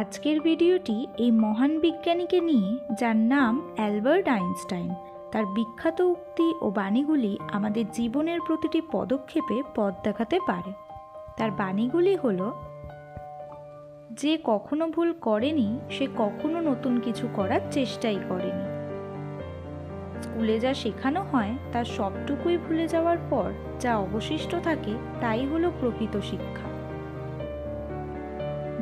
আজকের ভিডিওটি এই মহান বিজ্ঞানীকে নিয়ে, যার নাম অ্যালবার্ট আইনস্টাইন। তার বিখ্যাত উক্তি ও বাণীগুলি আমাদের জীবনের প্রতিটি পদক্ষেপে পথ দেখাতে পারে। তার বাণীগুলি হলো, যে কখনো ভুল করেনি সে কখনো নতুন কিছু করার চেষ্টাই করেনি। স্কুলে যা শেখানো হয় তার সবটুকুই ভুলে যাওয়ার পর যা অবশিষ্ট থাকে তাই হলো প্রকৃত শিক্ষা।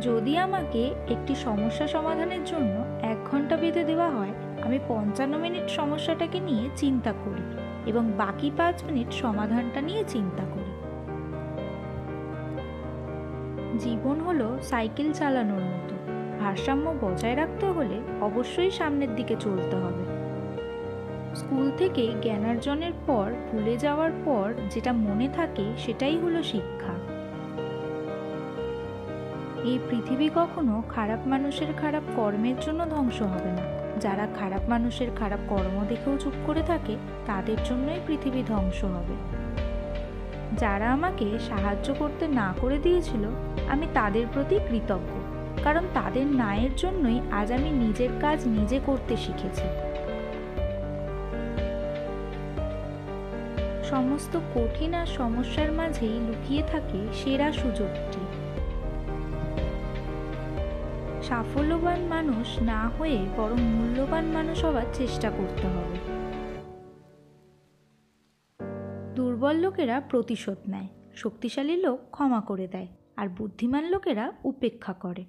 যদি আমাকে একটি সমস্যা সমাধানের জন্য 1 ঘন্টা বেঁধে দেওয়া হয়, আমি 55 মিনিট সমস্যাটাকে নিয়ে চিন্তা করি এবং বাকি 5 মিনিট সমাধানটা নিয়ে চিন্তা করি। জীবন হলো সাইকেল চালানোর মতো। ভারসাম্য বজায় রাখতে হলে অবশ্যই সামনের দিকে চলতে হবে। স্কুল থেকে জ্ঞানার্জনের পর ভুলে যাওয়ার পর যেটা মনে থাকে সেটাই হলো শিক্ষা। এই পৃথিবী কখনো খারাপ মানুষের খারাপ কর্মের জন্য ধ্বংস হবে না। যারা খারাপ মানুষের খারাপ কর্ম দেখেও চুপ করে থাকে, তাদের জন্যই পৃথিবী ধ্বংস হবে। যারা আমাকে সাহায্য করতে না করে দিয়েছিল, আমি তাদের প্রতি কৃতজ্ঞ, কারণ তাদের ন্যায়ের জন্যই আজ আমি নিজের কাজ নিজে করতে শিখেছি। সমস্ত কঠিন আর সমস্যার মাঝেই লুকিয়ে থাকে সেরা সুযোগটি। সাফল্যবান মানুষ না হয়ে বরং মূল্যবান মানুষ হওয়ার চেষ্টা করতে হবে। দুর্বল লোকেরা প্রতিশোধ নেয়, শক্তিশালী লোক ক্ষমা করে দেয়, আর বুদ্ধিমান লোকেরা উপেক্ষা করে।